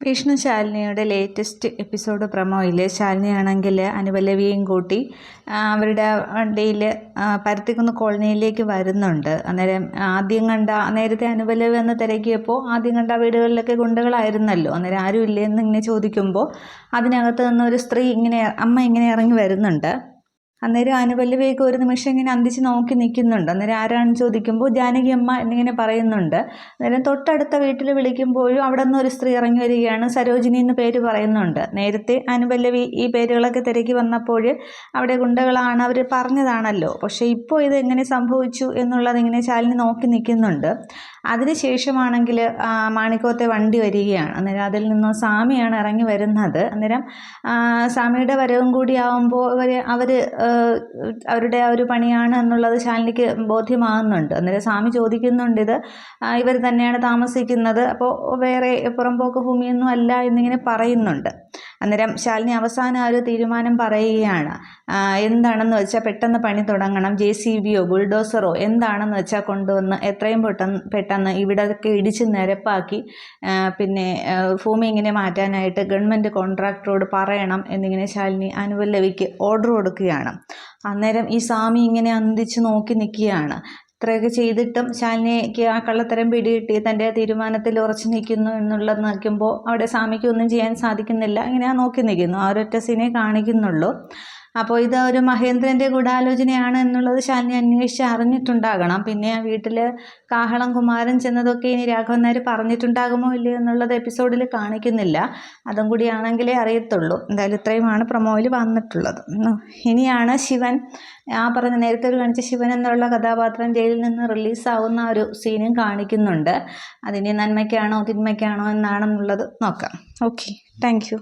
Vishnu ശാലിനിയുടെ latest episode പ്രൊമോയിൽ ശാലിനിയാണെങ്കിൽ അനുപല്ലവിയെയും കൂട്ടി അവരുടെ വണ്ടിയിൽ പരുത്തിക്കുന്ന് കോളനിയിലേക്ക് വരുന്നുണ്ട്. അന്നേരം നേരത്തെ അനുപല്ലവി എന്ന് തിരക്കിയപ്പോൾ ആദ്യം കണ്ട വീടുകളിലൊക്കെ ഗുണ്ടകളായിരുന്നല്ലോ. അന്നേരം ആരും ഇല്ലേന്ന് ഇങ്ങനെ ചോദിക്കുമ്പോൾ അതിനകത്ത് നിന്ന് ഒരു സ്ത്രീ അമ്മ ഇങ്ങനെ ഇറങ്ങി വരുന്നുണ്ട്. അന്നേരം അനുപല്ലവിയൊക്കെ ഒരു നിമിഷം ഇങ്ങനെ അന്തിച്ച് നോക്കി നിൽക്കുന്നുണ്ട്. അന്നേരം ആരാണെന്ന് ചോദിക്കുമ്പോൾ ജാനകി അമ്മ എന്നിങ്ങനെ പറയുന്നുണ്ട്. അന്നേരം തൊട്ടടുത്ത വീട്ടിൽ വിളിക്കുമ്പോഴും അവിടെ നിന്ന് ഒരു സ്ത്രീ ഇറങ്ങി വരികയാണ്. സരോജിനി എന്ന് പേര് പറയുന്നുണ്ട്. നേരത്തെ അനുപല്ലവി ഈ പേരുകളൊക്കെ തിരക്കി വന്നപ്പോൾ അവിടെ ഗുണ്ടകളാണ് അവർ പറഞ്ഞതാണല്ലോ. പക്ഷേ ഇപ്പോൾ ഇത് എങ്ങനെ സംഭവിച്ചു എന്നുള്ളത് ഇങ്ങനെ ശാലിനി നോക്കി നിൽക്കുന്നുണ്ട്. അതിനുശേഷമാണെങ്കിൽ മാണിക്കോത്തെ വണ്ടി വരികയാണ്. അന്നേരം അതിൽ നിന്ന് സ്വാമിയാണ് ഇറങ്ങി വരുന്നത്. അന്നേരം സ്വാമിയുടെ വരവും കൂടി ആകുമ്പോൾ അവരുടെ ആ ഒരു പണിയാണ് എന്നുള്ളത് ശാലിനിക്ക് ബോധ്യമാകുന്നുണ്ട്. അന്നേരം സ്വാമി ചോദിക്കുന്നുണ്ട്, ഇവർ തന്നെയാണ് താമസിക്കുന്നത്, അപ്പോൾ വേറെ പുറമ്പോക്ക് ഭൂമിയൊന്നും അല്ല എന്നിങ്ങനെ പറയുന്നുണ്ട്. അന്നേരം ശാലിനി അവസാനം ഒരു തീരുമാനം പറയുകയാണ്. എന്താണെന്ന് വെച്ചാൽ പെട്ടെന്ന് പണി തുടങ്ങണം, JCBയോ ബുൾഡോസറോ എന്താണെന്ന് വെച്ചാൽ കൊണ്ടുവന്ന് എത്രയും പെട്ടെന്ന് ഇവിടെയൊക്കെ ഇടിച്ച് നിരപ്പാക്കി പിന്നെ ഭൂമി ഇങ്ങനെ മാറ്റാനായിട്ട് ഗവൺമെൻറ് കോൺട്രാക്ടറോട് പറയണം എന്നിങ്ങനെ ശാലിനി അനുപല്ലവിക്ക് ഓർഡർ കൊടുക്കുകയാണ്. അന്നേരം ഈ സ്വാമി ഇങ്ങനെ അന്തിച്ച് നോക്കി നിൽക്കുകയാണ്. ഇത്രയൊക്കെ ചെയ്തിട്ടും ശാലിനിക്ക് ആ കള്ളത്തരം പിടികിട്ടി തൻ്റെ തീരുമാനത്തിൽ ഉറച്ചു നിൽക്കുന്നു എന്നുള്ളത് നോക്കുമ്പോൾ അവിടെ സ്വാമിക്ക് ഒന്നും ചെയ്യാൻ സാധിക്കുന്നില്ല. ഇങ്ങനെ നോക്കി നിൽക്കുന്നു. ആ ഒരൊറ്റ സീനെ കാണിക്കുന്നുള്ളൂ. അപ്പോൾ ഇത് ഒരു മഹേന്ദ്രൻ്റെ ഗൂഢാലോചനയാണ് എന്നുള്ളത് ശാലിനി അന്വേഷിച്ച് അറിഞ്ഞിട്ടുണ്ടാകണം. പിന്നെ ആ വീട്ടിൽ കാഹളം കുമാരൻ ചെന്നതൊക്കെ ഇനി രാഘവൻ നായർ പറഞ്ഞിട്ടുണ്ടാകുമോ ഇല്ലയോ എന്നുള്ളത് എപ്പിസോഡിൽ കാണിക്കുന്നില്ല. അതും കൂടിയാണെങ്കിലേ അറിയത്തുള്ളൂ. എന്തായാലും ഇത്രയുമാണ് പ്രൊമോയിൽ വന്നിട്ടുള്ളത്. ഇനിയാണ് ശിവൻ, ആ പറഞ്ഞ നേരത്തെ ഒരു കാണിച്ച ശിവൻ എന്നുള്ള കഥാപാത്രം ജയിലിൽ നിന്ന് റിലീസാവുന്ന ഒരു സീനും കാണിക്കുന്നുണ്ട്. അതിന് നന്മയ്ക്കാണോ തിന്മയ്ക്കാണോ എന്നാണെന്നുള്ളത് നോക്കാം. Okay, thank you.